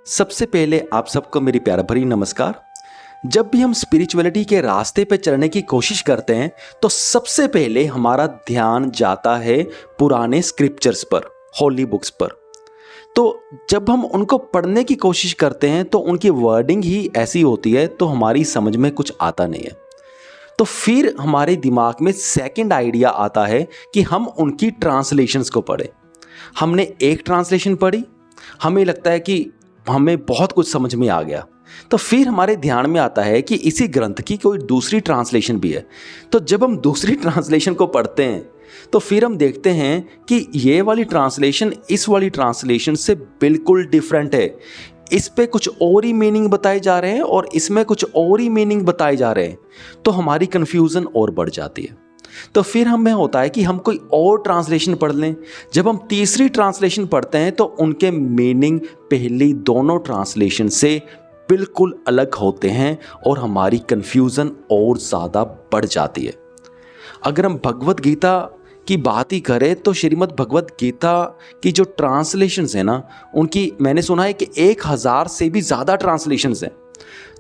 सबसे पहले आप सबको मेरी प्यार भरी नमस्कार। जब भी हम स्पिरिचुअलिटी के रास्ते पे चलने की कोशिश करते हैं तो सबसे पहले हमारा ध्यान जाता है पुराने स्क्रिप्चर्स पर, होली बुक्स पर। तो जब हम उनको पढ़ने की कोशिश करते हैं तो उनकी वर्डिंग ही ऐसी होती है तो हमारी समझ में कुछ आता नहीं है। तो फिर हमारे दिमाग में सेकंड आइडिया आता है कि हम उनकी ट्रांसलेशंस को पढ़ें। हमने एक ट्रांसलेशन पढ़ी, हमें लगता है कि हमें बहुत कुछ समझ में आ गया, तो फिर हमारे ध्यान में आता है कि इसी ग्रंथ की कोई दूसरी ट्रांसलेशन भी है। तो जब हम दूसरी ट्रांसलेशन को पढ़ते हैं तो फिर हम देखते हैं कि ये वाली ट्रांसलेशन इस वाली ट्रांसलेशन से बिल्कुल डिफरेंट है। इस पे कुछ और ही मीनिंग बताए जा रहे हैं और इसमें कुछ और ही मीनिंग बताए जा रहे हैं, तो हमारी कन्फ्यूज़न और बढ़ जाती है। तो फिर हमें होता है कि हम कोई और ट्रांसलेशन पढ़ लें। जब हम तीसरी ट्रांसलेशन पढ़ते हैं तो उनके मीनिंग पहली दोनों ट्रांसलेशन से बिल्कुल अलग होते हैं और हमारी कन्फ्यूज़न और ज़्यादा बढ़ जाती है। अगर हम भगवत गीता की बात ही करें तो श्रीमद् भगवत गीता की जो ट्रांसलेशंस हैं ना, उनकी मैंने सुना है कि 1000 से भी ज़्यादा ट्रांसलेशंस हैं।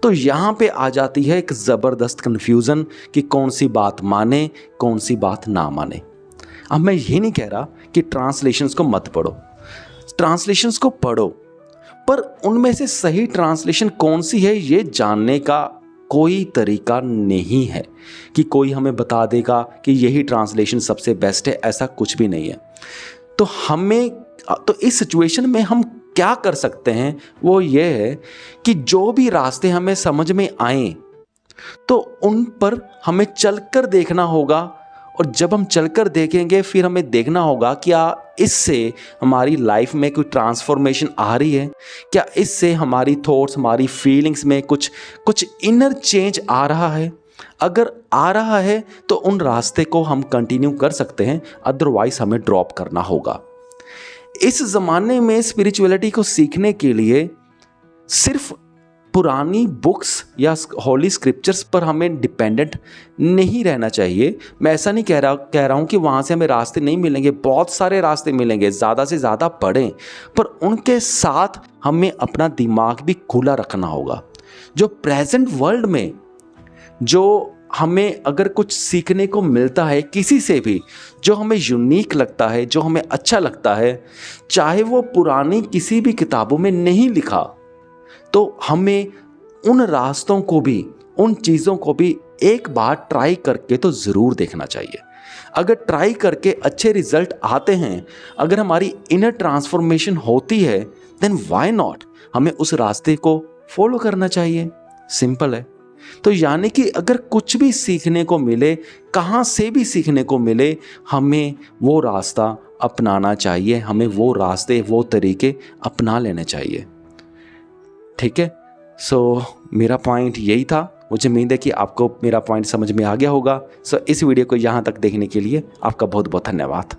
तो यहाँ पे आ जाती है एक ज़बरदस्त कन्फ्यूज़न कि कौन सी बात माने, कौन सी बात ना माने। अब मैं ये नहीं कह रहा कि ट्रांसलेशंस को मत पढ़ो, ट्रांसलेशंस को पढ़ो, पर उनमें से सही ट्रांसलेशन कौन सी है ये जानने का कोई तरीका नहीं है कि कोई हमें बता देगा कि यही ट्रांसलेशन सबसे बेस्ट है। ऐसा कुछ भी नहीं है। तो इस सिचुएशन में हम क्या कर सकते हैं वो ये है कि जो भी रास्ते हमें समझ में आए तो उन पर हमें चलकर देखना होगा, और जब हम चलकर देखेंगे फिर हमें देखना होगा क्या इससे हमारी लाइफ में कोई ट्रांसफॉर्मेशन आ रही है, क्या इससे हमारी थॉट्स, हमारी फीलिंग्स में कुछ इनर चेंज आ रहा है। अगर आ रहा है तो उन रास्ते को हम कंटिन्यू कर सकते हैं, अदरवाइज हमें ड्रॉप करना होगा। इस ज़माने में स्पिरिचुअलिटी को सीखने के लिए सिर्फ पुरानी बुक्स या होली स्क्रिप्चर्स पर हमें डिपेंडेंट नहीं रहना चाहिए। मैं ऐसा नहीं कह रहा हूँ कि वहाँ से हमें रास्ते नहीं मिलेंगे, बहुत सारे रास्ते मिलेंगे, ज़्यादा से ज़्यादा पढ़ें, पर उनके साथ हमें अपना दिमाग भी खुला रखना होगा। जो प्रेजेंट वर्ल्ड में जो हमें अगर कुछ सीखने को मिलता है किसी से भी, जो हमें यूनिक लगता है, जो हमें अच्छा लगता है, चाहे वो पुरानी किसी भी किताबों में नहीं लिखा, तो हमें उन रास्तों को भी, उन चीज़ों को भी एक बार ट्राई करके तो ज़रूर देखना चाहिए। अगर ट्राई करके अच्छे रिजल्ट आते हैं, अगर हमारी इनर ट्रांसफॉर्मेशन होती है, देन व्हाई नॉट, हमें उस रास्ते को फॉलो करना चाहिए। सिंपल है। तो यानी कि अगर कुछ भी सीखने को मिले, कहाँ से भी सीखने को मिले, हमें वो रास्ता अपनाना चाहिए, हमें वो रास्ते, वो तरीके अपना लेने चाहिए। ठीक है। सो मेरा पॉइंट यही था। मुझे उम्मीद है कि आपको मेरा पॉइंट समझ में आ गया होगा। सो इस वीडियो को यहाँ तक देखने के लिए आपका बहुत बहुत धन्यवाद।